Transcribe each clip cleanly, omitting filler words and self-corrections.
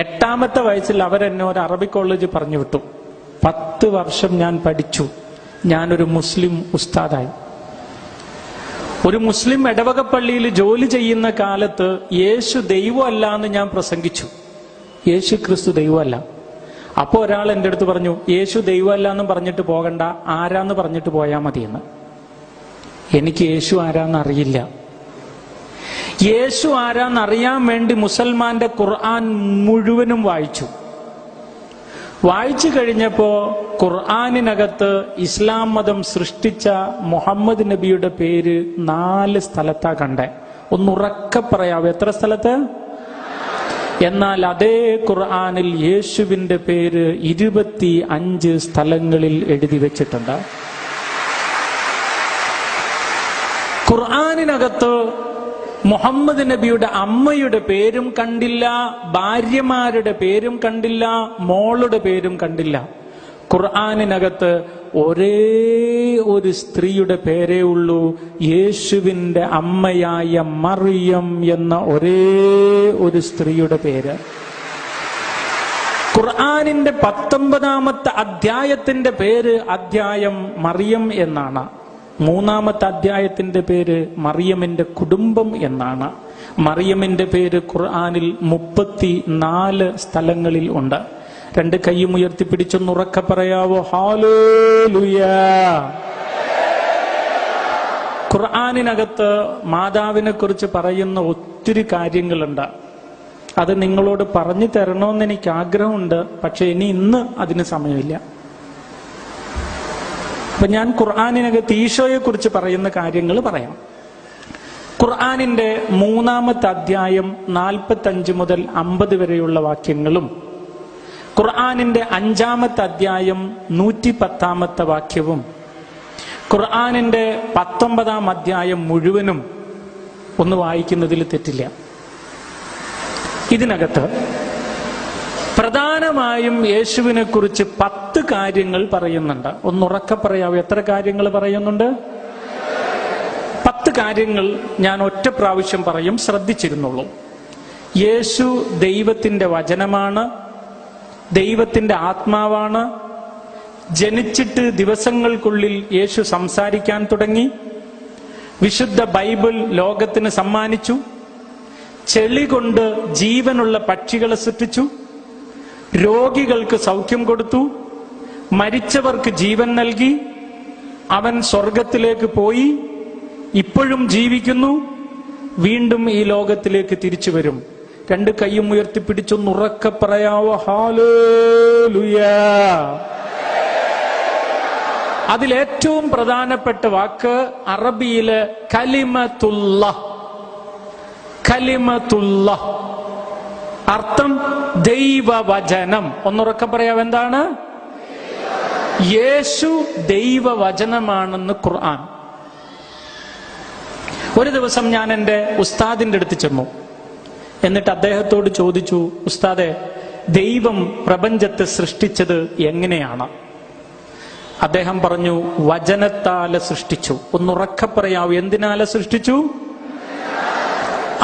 8ാമത്തെ വയസ്സിൽ അവരെന്നെ ഒരു അറബി കോളേജ് പറഞ്ഞു വിട്ടു. 10 വർഷം ഞാൻ പഠിച്ചു. ഞാനൊരു മുസ്ലിം ഉസ്താദായി. ഒരു മുസ്ലിം ഇടവക പള്ളിയിൽ ജോലി ചെയ്യുന്ന കാലത്ത് യേശു ദൈവമല്ല എന്ന് ഞാൻ പ്രസംഗിച്ചു. യേശു ക്രിസ്തു ദൈവമല്ല. അപ്പോൾ ഒരാൾ എൻ്റെ അടുത്ത് പറഞ്ഞു, യേശു ദൈവമല്ല എന്ന് പറഞ്ഞിട്ട് പോകണ്ട, ആരാന്ന് പറഞ്ഞിട്ട് പോയാൽ മതിയെന്ന്. എനിക്ക് യേശു ആരാന്ന് അറിയില്ല. യേശു ആരാന്നറിയാൻ വേണ്ടി മുസൽമാന്റെ ഖുർആൻ മുഴുവനും വായിച്ചു കഴിഞ്ഞപ്പോ ഖുർആനിനകത്ത് ഇസ്ലാം മതം സൃഷ്ടിച്ച മുഹമ്മദ് നബിയുടെ പേര് 4 സ്ഥലത്താ കണ്ടേ. ഒന്നുറക്കെ പറയാവോ, എത്ര സ്ഥലത്ത്? എന്നാൽ അതേ ഖുർആനിൽ യേശുവിന്റെ പേര് 25 സ്ഥലങ്ങളിൽ എഴുതി വെച്ചിട്ടുണ്ട്. ഖുർആനിനകത്ത് മുഹമ്മദ് നബിയുടെ അമ്മയുടെ പേരും കണ്ടില്ല, ഭാര്യമാരുടെ പേരും കണ്ടില്ല, മോളുടെ പേരും കണ്ടില്ല. ഖുർആനിനകത്ത് ഒരേ ഒരു സ്ത്രീയുടെ പേരേ ഉള്ളൂ, യേശുവിന്റെ അമ്മയായ മറിയം എന്ന ഒരേ ഒരു സ്ത്രീയുടെ പേര്. ഖുർആനിന്റെ 19ാമത്തെ അധ്യായത്തിന്റെ പേര് അധ്യായം മറിയം എന്നാണ്. 3ാമത്തെ അധ്യായത്തിന്റെ പേര് മറിയമിന്റെ കുടുംബം എന്നാണ്. മറിയമിന്റെ പേര് ഖുർആനിൽ 34 സ്ഥലങ്ങളിൽ ഉണ്ട്. 2 കൈയും ഉയർത്തിപ്പിടിച്ചൊന്നുറക്കെ പറയാവോ, ഹല്ലേലൂയാ. ഖുർആനിനകത്ത് മാതാവിനെ കുറിച്ച് പറയുന്ന ഒത്തിരി കാര്യങ്ങളുണ്ട്. അത് നിങ്ങളോട് പറഞ്ഞു തരണമെന്ന് എനിക്ക് ആഗ്രഹമുണ്ട്. പക്ഷെ ഇന്ന് അതിന് സമയമില്ല. അപ്പൊ ഞാൻ ഖുർആനിനകത്ത് ഈശോയെ കുറിച്ച് പറയുന്ന കാര്യങ്ങൾ പറയാം. ഖുർആനിന്റെ 3ാമത്തെ അധ്യായം 45 മുതൽ 50 വരെയുള്ള വാക്യങ്ങളും ഖുർആനിന്റെ 5ാമത്തെ അധ്യായം 110ാമത്തെ വാക്യവും ഖുർആനിന്റെ 19ാം അധ്യായം മുഴുവനും ഒന്ന് വായിക്കുന്നതിൽ തെറ്റില്ല. ഇതിനകത്ത് പ്രധാനമായും യേശുവിനെ കുറിച്ച് 10 കാര്യങ്ങൾ പറയുന്നുണ്ട്. ഒന്നുറക്കെ പറയാവോ, എത്ര കാര്യങ്ങൾ പറയുന്നുണ്ട്? 10 കാര്യങ്ങൾ ഞാൻ ഒറ്റ പ്രാവശ്യം പറയും, ശ്രദ്ധിച്ചിരുന്നുള്ളൂ. യേശു ദൈവത്തിന്റെ വചനമാണ്, ദൈവത്തിന്റെ ആത്മാവാണ്. ജനിച്ചിട്ട് ദിവസങ്ങൾക്കുള്ളിൽ യേശു സംസാരിക്കാൻ തുടങ്ങി. വിശുദ്ധ ബൈബിൾ ലോകത്തിന് സമ്മാനിച്ചു. ചെളി കൊണ്ട് ജീവനുള്ള പക്ഷികളെ സൃഷ്ടിച്ചു. രോഗികൾക്ക് സൗഖ്യം കൊടുത്തു. മരിച്ചവർക്ക് ജീവൻ നൽകി. അവൻ സ്വർഗത്തിലേക്ക് പോയി, ഇപ്പോഴും ജീവിക്കുന്നു, വീണ്ടും ഈ ലോകത്തിലേക്ക് തിരിച്ചു വരും. 2 കൈയും ഉയർത്തിപ്പിടിച്ചൊന്നുറക്കെ പറയാവോ, ഹല്ലേലൂയാ. അതിലേറ്റവും പ്രധാനപ്പെട്ട വാക്ക് അറബിയിലെ കലിമത്തുല്ലാഹ്. കലിമത്തുല്ലാഹ് അർത്ഥം ദൈവവചനം. ഒന്നുറക്കെ പറയാം, എന്താണ്? യേശു ദൈവവചനമാണെന്ന് ഖുർആൻ. ഒരു ദിവസം ഞാൻ എൻ്റെ ഉസ്താദിന്റെ അടുത്ത് ചെന്നു. എന്നിട്ട് അദ്ദേഹത്തോട് ചോദിച്ചു, ഉസ്താദെ, ദൈവം പ്രപഞ്ചത്തെ സൃഷ്ടിച്ചത് എങ്ങനെയാണ്? അദ്ദേഹം പറഞ്ഞു, വചനത്താലെ സൃഷ്ടിച്ചു. ഒന്നുറക്കെ പറയാവൂ, എന്തിനാലെ സൃഷ്ടിച്ചു?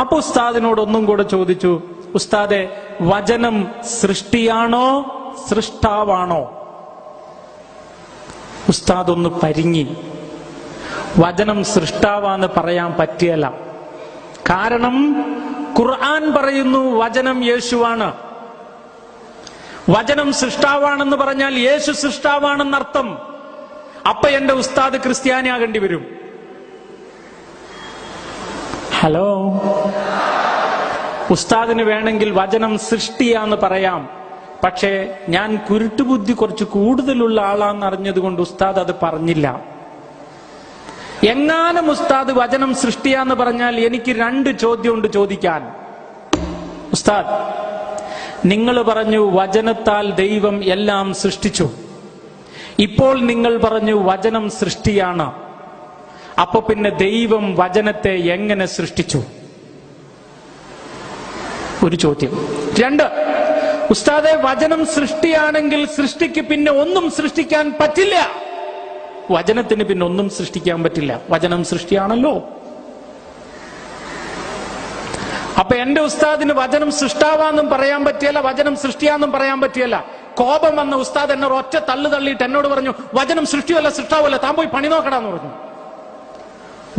അപ്പൊ ഉസ്താദിനോട് ഒന്നും കൂടെ ചോദിച്ചു, ഉസ്താദെ, വചനം സൃഷ്ടിയാണോ സൃഷ്ടാവാണോ? ഉസ്താദ് ഒന്ന് പരിങ്ങി. വചനം സൃഷ്ടാവാന്ന് പറയാൻ പറ്റിയല്ല. കാരണം ഖുർആൻ പറയുന്നു വചനം യേശുവാണ്. വചനം സൃഷ്ടാവാണെന്ന് പറഞ്ഞാൽ യേശു സൃഷ്ടാവാണെന്നർത്ഥം. അപ്പൊ എന്റെ ഉസ്താദ് ക്രിസ്ത്യാനിയാകേണ്ടി വരും. ഹലോ, ഉസ്താദിന് വേണമെങ്കിൽ വചനം സൃഷ്ടിയാന്ന് പറയാം. പക്ഷേ ഞാൻ കുരുട്ടുബുദ്ധി കുറച്ച് കൂടുതലുള്ള ആളാന്ന് അറിഞ്ഞത് കൊണ്ട് ഉസ്താദ് അത് പറഞ്ഞില്ല. എങ്ങാനും ഉസ്താദ് വചനം സൃഷ്ടിയാന്ന് പറഞ്ഞാൽ എനിക്ക് 2 ചോദ്യമുണ്ട് ചോദിക്കാൻ. ഉസ്താദ്, നിങ്ങൾ പറഞ്ഞു വചനത്താൽ ദൈവം എല്ലാം സൃഷ്ടിച്ചു. ഇപ്പോൾ നിങ്ങൾ പറഞ്ഞു വചനം സൃഷ്ടിയാണ്. അപ്പൊ പിന്നെ ദൈവം വചനത്തെ എങ്ങനെ സൃഷ്ടിച്ചു? ഒരു ചോദ്യം. 2, ഉസ്താദെ, വചനം സൃഷ്ടിയാണെങ്കിൽ സൃഷ്ടിക്ക് പിന്നെ ഒന്നും സൃഷ്ടിക്കാൻ പറ്റില്ല. വചനത്തിന് പിന്നെ ഒന്നും സൃഷ്ടിക്കാൻ പറ്റില്ല. വചനം സൃഷ്ടിയാണല്ലോ. അപ്പൊ എന്റെ ഉസ്താദിന് വചനം സൃഷ്ടാവാന്നും പറയാൻ പറ്റിയല്ല, വചനം സൃഷ്ടിയാന്നും പറയാൻ പറ്റിയല്ല. കോപം വന്ന ഉസ്താദ് എന്നെ ഒറ്റ തള്ളിയിട്ട് എന്നോട് പറഞ്ഞു, വചനം സൃഷ്ടിയല്ല സൃഷ്ടാവല്ല, താൻ പോയി പണി നോക്കടാന്ന് പറഞ്ഞു.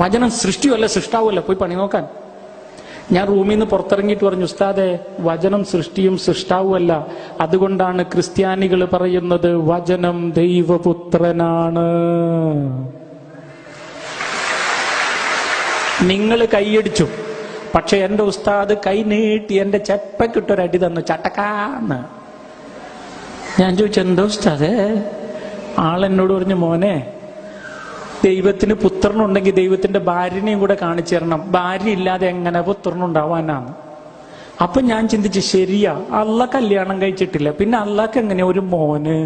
വചനം സൃഷ്ടിയല്ല സൃഷ്ടാവല്ല, പോയി പണി നോക്കാൻ. ഞാൻ റൂമിൽ നിന്ന് പുറത്തിറങ്ങിയിട്ട് പറഞ്ഞു, ഉസ്താദെ വചനം സൃഷ്ടിയും സൃഷ്ടാവുമല്ല, അതുകൊണ്ടാണ് ക്രിസ്ത്യാനികൾ പറയുന്നത് വചനം ദൈവപുത്രനാണ്. നിങ്ങൾ കൈയടിച്ചു, പക്ഷെ എന്റെ ഉസ്താദ് കൈ നീട്ടി എന്റെ ചെപ്പക്കിട്ടൊരടി തന്നു, ചട്ടക്കാന്ന്. ഞാൻ ചോദിച്ചു, എന്താ ഉസ്താദേ? ആളെന്നോട് പറഞ്ഞു, മോനെ ദൈവത്തിന് പുത്രനുണ്ടെങ്കിൽ ദൈവത്തിന്റെ ഭാര്യനെയും കൂടെ കാണിച്ചു തരണം, ഭാര്യ ഇല്ലാതെ എങ്ങനെ പുത്രനുണ്ടാവാനാണ്. അപ്പൊ ഞാൻ ചിന്തിച്ചു, ശരിയാ, അള്ള കല്യാണം കഴിച്ചിട്ടില്ല, പിന്നെ അള്ളാഹ്ക്ക് എങ്ങനെ ഒരു മോന്?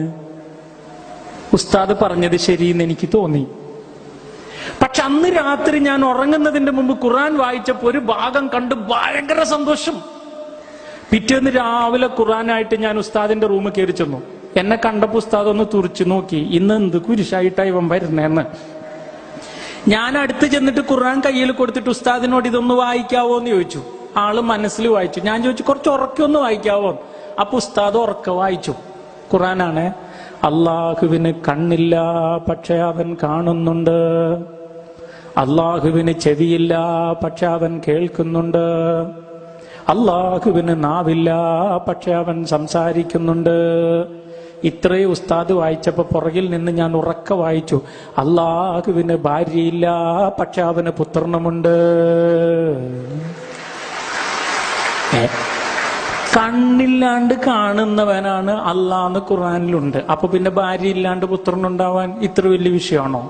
ഉസ്താദ് പറഞ്ഞത് ശരിയെന്ന് എനിക്ക് തോന്നി. പക്ഷെ അന്ന് രാത്രി ഞാൻ ഉറങ്ങുന്നതിന്റെ മുമ്പ് ഖുർആൻ വായിച്ചപ്പോ ഒരു ഭാഗം കണ്ട് ഭയങ്കര സന്തോഷം. പിറ്റേന്ന് രാവിലെ ഖുർആനായിട്ട് ഞാൻ ഉസ്താദിന്റെ റൂമിൽ കയറി ചെന്നു. എന്നെ കണ്ടപ്പോ ഉസ്താദ് ഒന്ന് തുറിച്ചു നോക്കി, ഇന്ന് എന്ത് കുരിശായിട്ടാ ഇവൻ വരുന്നേന്ന്. ഞാൻ അടുത്ത് ചെന്നിട്ട് ഖുർആൻ കയ്യിൽ കൊടുത്തിട്ട് ഉസ്താദിനോട് ഇതൊന്ന് വായിക്കാവോ എന്ന് ചോദിച്ചു. ആള് മനസ്സിൽ വായിച്ചു. ഞാൻ ചോദിച്ചു, കുറച്ച് ഉറക്കൊന്ന് വായിക്കാവോ? അപ്പൊ ഉസ്താദ് ഉറക്ക വായിച്ചു. ഖുർആനാണ്, അള്ളാഹുവിന് കണ്ണില്ല പക്ഷെ അവൻ കാണുന്നുണ്ട്, അള്ളാഹുവിന് ചെവിയില്ല പക്ഷെ അവൻ കേൾക്കുന്നുണ്ട്, അള്ളാഹുവിന് നാവില്ല പക്ഷെ അവൻ സംസാരിക്കുന്നുണ്ട്. ഇത്രയും ഉസ്താദ് വായിച്ചപ്പോ പുറകിൽ നിന്ന് ഞാൻ ഉറക്ക വായിച്ചു, അള്ളാഹുവിന് ഭാര്യയില്ല പക്ഷെ അവന് പുത്രനുമുണ്ട്. കണ്ണില്ലാണ്ട് കാണുന്നവനാണ് അള്ളാന്ന് ഖുർആനിലുണ്ട്. അപ്പൊ പിന്നെ ഭാര്യ ഇല്ലാണ്ട് പുത്രനുണ്ടാവാൻ ഇത്ര വലിയ വിഷയമാണോ?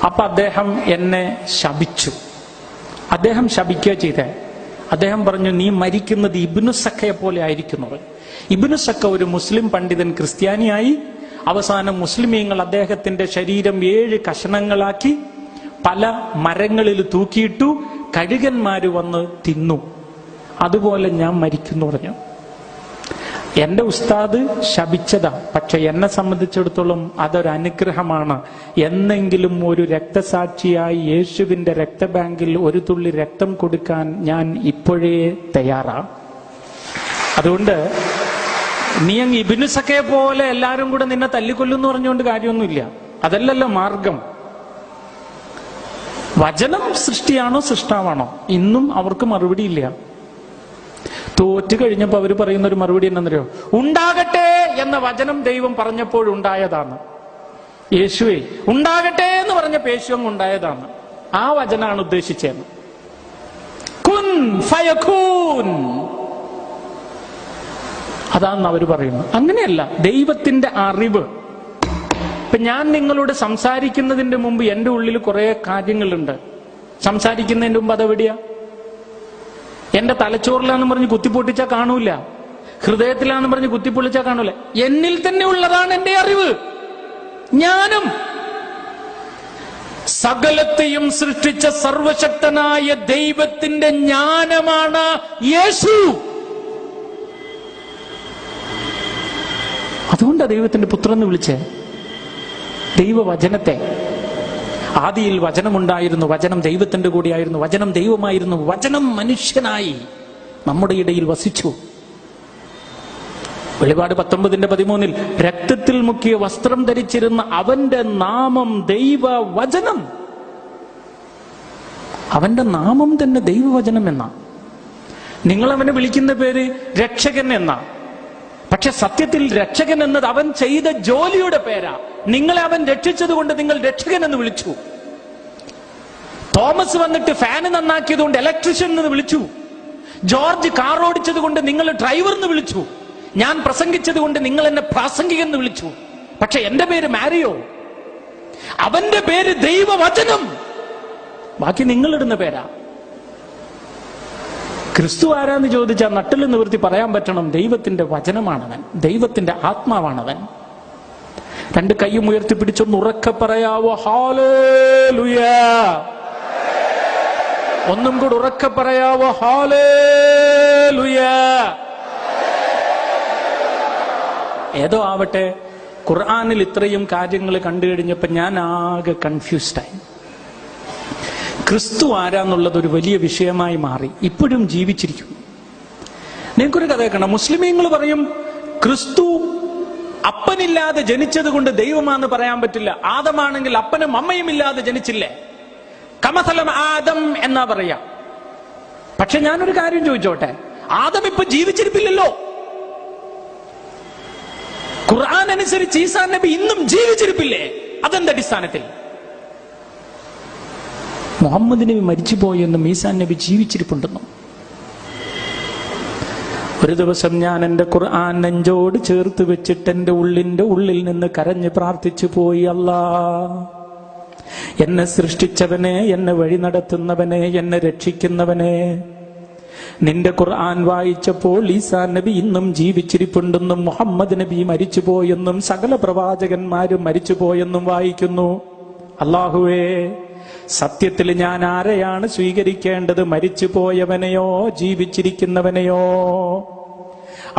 അപ്പൊ അദ്ദേഹം എന്നെ ശപിച്ചു. അദ്ദേഹം ശപിക്കുക ചെയ്തേ. അദ്ദേഹം പറഞ്ഞു, നീ മരിക്കുന്നത് ഇബ്നു സക്കയെ പോലെ ആയിരിക്കുന്നവൻ. ഇബ്നു സക്ക ഒരു മുസ്ലിം പണ്ഡിതൻ ക്രിസ്ത്യാനിയായി. അവസാനം മുസ്ലിമീങ്ങൾ അദ്ദേഹത്തിന്റെ ശരീരം 7 കഷണങ്ങളാക്കി പല മരങ്ങളിൽ തൂക്കിയിട്ടു. കഴുകന്മാര് വന്ന് തിന്നു. അതുപോലെ ഞാൻ മരിക്കുന്നു പറഞ്ഞു. എന്റെ ഉസ്താദ് ശപിച്ചതാ, പക്ഷെ എന്നെ സംബന്ധിച്ചിടത്തോളം അതൊരു അനുഗ്രഹമാണ്. എന്നെങ്കിലും ഒരു രക്തസാക്ഷിയായി യേശുവിന്റെ രക്തബാങ്കിൽ ഒരു തുള്ളി രക്തം കൊടുക്കാൻ ഞാൻ ഇപ്പോഴേ തയ്യാറാണ്. അതുകൊണ്ട് നീ അങ്ങ് ഇബ്നു സക്കയെ പോലെ എല്ലാരും കൂടെ നിന്നെ തല്ലിക്കൊല്ലുന്നു പറഞ്ഞുകൊണ്ട് കാര്യമൊന്നുമില്ല. അതല്ലല്ലോ മാർഗം. വചനം സൃഷ്ടിയാണോ സൃഷ്ടാവാണോ? ഇന്നും അവർക്ക് മറുപടിയില്ല. തോറ്റു കഴിഞ്ഞപ്പോ അവര് പറയുന്ന ഒരു മറുപടി എന്നറിയോ? ഉണ്ടാകട്ടെ എന്ന വചനം ദൈവം പറഞ്ഞപ്പോഴുണ്ടായതാണ്. യേശുവേ ഉണ്ടാകട്ടെ എന്ന് പറഞ്ഞപ്പോ യേശു അങ്ങ് ഉണ്ടായതാണ്. ആ വചനാണ് ഉദ്ദേശിച്ചത്. കുൻ ഫയകൂൻ, അതാന്ന് അവര് പറയുന്നു. അങ്ങനെയല്ല, ദൈവത്തിന്റെ അറിവ്. ഇപ്പൊ ഞാൻ നിങ്ങളോട് സംസാരിക്കുന്നതിന്റെ മുമ്പ് എന്റെ ഉള്ളിൽ കുറെ കാര്യങ്ങളുണ്ട്. സംസാരിക്കുന്നതിന്റെ മുമ്പ് അതെവിടെയാ? എന്റെ തലച്ചോറിലാന്ന് പറഞ്ഞ് കുത്തിപ്പൊട്ടിച്ചാ കാണൂല, ഹൃദയത്തിലാന്ന് പറഞ്ഞ് കുത്തിപ്പൊളിച്ചാ കാണൂല. എന്നിൽ തന്നെ ഉള്ളതാണ് എന്റെ അറിവ്, ജ്ഞാനം. സകലത്തെയും സൃഷ്ടിച്ച സർവശക്തനായ ദൈവത്തിന്റെ ജ്ഞാനമാണ് യേശു. അതുകൊണ്ടാ ദൈവത്തിന്റെ പുത്രൻ എന്ന് വിളിച്ചേ. ദൈവവചനത്തെ. ആദിയിൽ വചനമുണ്ടായിരുന്നു, വചനം ദൈവത്തിന്റെ കൂടെയായിരുന്നു, വചനം ദൈവമായിരുന്നു, വചനം മനുഷ്യനായി നമ്മുടെ ഇടയിൽ വസിച്ചു. വെളിപാട് 19:13 രക്തത്തിൽ മുക്കിയ വസ്ത്രം ധരിച്ചിരുന്ന അവന്റെ നാമം ദൈവവചനം. അവന്റെ നാമം തന്നെ ദൈവവചനം എന്നാ. നിങ്ങൾ അവനെ വിളിക്കുന്ന പേര് രക്ഷകൻ എന്നാ. പക്ഷെ സത്യത്തിൽ രക്ഷകൻ എന്നത് അവൻ ചെയ്ത ജോലിയുടെ പേരാ. നിങ്ങളെ അവൻ രക്ഷിച്ചത് കൊണ്ട് നിങ്ങൾ രക്ഷകൻ എന്ന് വിളിച്ചു. തോമസ് വന്നിട്ട് ഫാന് നന്നാക്കിയത് കൊണ്ട് ഇലക്ട്രീഷ്യൻ എന്ന് വിളിച്ചു. ജോർജ് കാർ ഓടിച്ചത് കൊണ്ട് നിങ്ങൾ ഡ്രൈവർ എന്ന് വിളിച്ചു. ഞാൻ പ്രസംഗിച്ചത് കൊണ്ട് നിങ്ങൾ എന്നെ പ്രാസംഗികൻ എന്ന് വിളിച്ചു. പക്ഷെ എന്റെ പേര് മാരിയോ. അവന്റെ പേര് ദൈവവചനം. ബാക്കി നിങ്ങളിടുന്ന പേരാ. ക്രിസ്തു ആരാന്ന് ചോദിച്ചാൽ നട്ടിൽ നിവൃത്തി പറയാൻ പറ്റണം. ദൈവത്തിന്റെ വചനമാണവൻ, ദൈവത്തിന്റെ ആത്മാവാണവൻ. 2 കൈയും ഉയർത്തിപ്പിടിച്ചൊന്ന് ഉറക്കെ പറയാവോ? ഹല്ലേലൂയ. ഒന്നും കൂടെ ഉറക്കെ പറയാവോ? ഹല്ലേലൂയ. ഏതോ ആവട്ടെ, ഖുർആനിൽ ഇത്രയും കാര്യങ്ങൾ കണ്ടു കഴിഞ്ഞപ്പോ ഞാൻ ആകെ കൺഫ്യൂസ്ഡായി. ക്രിസ്തു ആരാന്നുള്ളത് ഒരു വലിയ വിഷയമായി മാറി. ഇപ്പോഴും ജീവിച്ചിരിക്കും. നിങ്ങൾക്കൊരു കഥ കേൾക്കണം. മുസ്ലിമീങ്ങൾ പറയും ക്രിസ്തു അപ്പനില്ലാതെ ജനിച്ചത് കൊണ്ട് ദൈവമാണെന്ന് പറയാൻ പറ്റില്ല. ആദമാണെങ്കിൽ അപ്പനും അമ്മയും ഇല്ലാതെ ജനിച്ചില്ലേ, കമസലം ആദം എന്നാ പറയാ. പക്ഷെ ഞാനൊരു കാര്യം ചോദിച്ചോട്ടെ, ആദം ഇപ്പൊ ജീവിച്ചിരിപ്പില്ലല്ലോ. ഖുർആൻ അനുസരിച്ച് ഈസാ നബി ഇന്നും ജീവിച്ചിരിപ്പില്ലേ? അതെന്ത് അടിസ്ഥാനത്തിൽ? മുഹമ്മദ് നബി മരിച്ചുപോയെന്നും ഈസാ നബി ജീവിച്ചിരിപ്പുണ്ടെന്നും. ഒരു ദിവസം ഞാൻ എൻ്റെ ഖുർആൻ നെഞ്ചോട് ചേർത്ത് വെച്ചിട്ട് എൻ്റെ ഉള്ളിൽ നിന്ന് കരഞ്ഞ് പ്രാർത്ഥിച്ചു പോയി, അല്ലാ, എന്നെ സൃഷ്ടിച്ചവനെ, എന്നെ വഴി നടത്തുന്നവനെ, എന്നെ രക്ഷിക്കുന്നവനെ, നിന്റെ ഖുർആൻ വായിച്ചപ്പോൾ ഈസാ നബി ഇന്നും ജീവിച്ചിരിപ്പുണ്ടെന്നും മുഹമ്മദ് നബി മരിച്ചുപോയെന്നും സകല പ്രവാചകന്മാരും മരിച്ചുപോയെന്നും വായിക്കുന്നു. അല്ലാഹുവേ, സത്യത്തിൽ ഞാൻ ആരെയാണ് സ്വീകരിക്കേണ്ടത്? മരിച്ചുപോയവനെയോ ജീവിച്ചിരിക്കുന്നവനെയോ?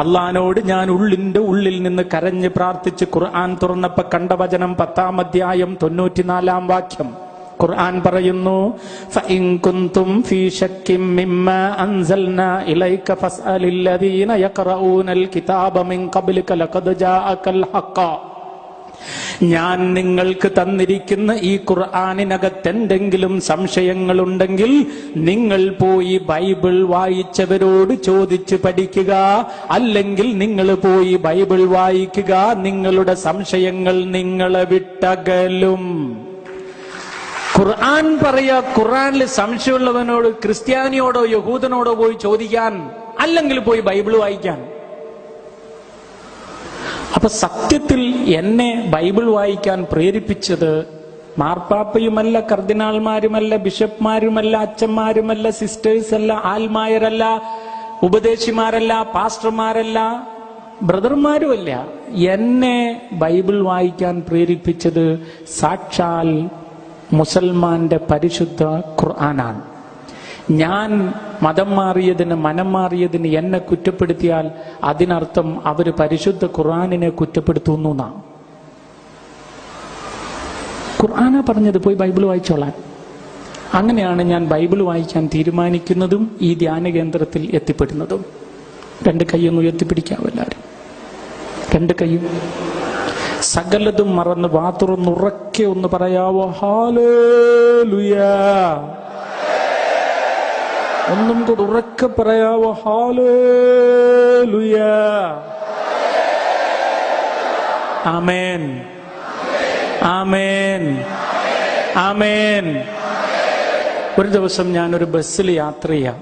അള്ളാനോട് ഞാൻ ഉള്ളിൽ നിന്ന് കരഞ്ഞ് പ്രാർത്ഥിച്ച് ഖുർആൻ തുറന്നപ്പോ കണ്ട വചനം 10-ാം അധ്യായം 94-ാം വാക്യം. ഖുർആൻ പറയുന്നു, ഫഇൻ കുൻതും ഫീ ശക്കിൻ മിമ്മാ അൻസൽനാ ഇലൈക ഫസ്അലിൽ ലദീന യഖറഊനൽ കിതാബ മിൻ ഖബ്ലിക ലഖദ് ജാഅകൽ ഹഖ്. ഞാൻ നിങ്ങൾക്ക് തന്നിരിക്കുന്ന ഈ ഖുർആനിനകത്ത് എന്തെങ്കിലും സംശയങ്ങളുണ്ടെങ്കിൽ നിങ്ങൾ പോയി ബൈബിൾ വായിച്ചവരോട് ചോദിച്ച് പഠിക്കുക. അല്ലെങ്കിൽ നിങ്ങൾ പോയി ബൈബിൾ വായിക്കുക. നിങ്ങളുടെ സംശയങ്ങൾ നിങ്ങളെ വിട്ടകലും. ഖുർആൻ പറയാ, ഖുർആനിൽ സംശയമുള്ളവനോട്, ക്രിസ്ത്യാനിയോടോ യഹൂദനോടോ പോയി ചോദിക്കാൻ, അല്ലെങ്കിൽ പോയി ബൈബിൾ വായിക്കാൻ. അപ്പൊ സത്യത്തിൽ എന്നെ ബൈബിൾ വായിക്കാൻ പ്രേരിപ്പിച്ചത് മാർപ്പാപ്പയുമല്ല, കർദിനാൾമാരുമല്ല, ബിഷപ്പ്മാരുമല്ല, അച്ഛന്മാരുമല്ല, സിസ്റ്റേഴ്സ് അല്ല, ആൽമായരല്ല, ഉപദേശിമാരല്ല, പാസ്റ്റർമാരല്ല, ബ്രദർമാരുമല്ല. എന്നെ ബൈബിൾ വായിക്കാൻ പ്രേരിപ്പിച്ചത് സാക്ഷാൽ മുസൽമാന്റെ പരിശുദ്ധ ഖുർആനാണ്. ഞാൻ മതം മാറിയതിന്, മനം മാറിയതിന് എന്നെ കുറ്റപ്പെടുത്തിയാൽ അതിനർത്ഥം അവര് പരിശുദ്ധ ഖുർആനിനെ കുറ്റപ്പെടുത്തുന്നു എന്നാ. ഖുർആനാ പറഞ്ഞത് പോയി ബൈബിൾ വായിച്ചോളാൻ. അങ്ങനെയാണ് ഞാൻ ബൈബിൾ വായിക്കാൻ തീരുമാനിക്കുന്നതും ഈ ധ്യാന കേന്ദ്രത്തിൽ എത്തിപ്പെടുന്നതും. 2 കൈയൊന്നും ഉയർത്തിപ്പിടിക്കാവൂ എല്ലാവരും. 2 കൈയും. സകലതും മറന്ന് വാതുറന്നുറക്കെ ഒന്ന് പറയാവോ? ഹല്ലേലൂയാ. ഒന്നും കൂടെ ഉറക്കെ പറയാവോ? ഹല്ലേലൂയാ. ആമേൻ, ആമേൻ, ആമേൻ. ഒരു ദിവസം ഞാനൊരു ബസ്സിൽ യാത്ര ചെയ്യാം.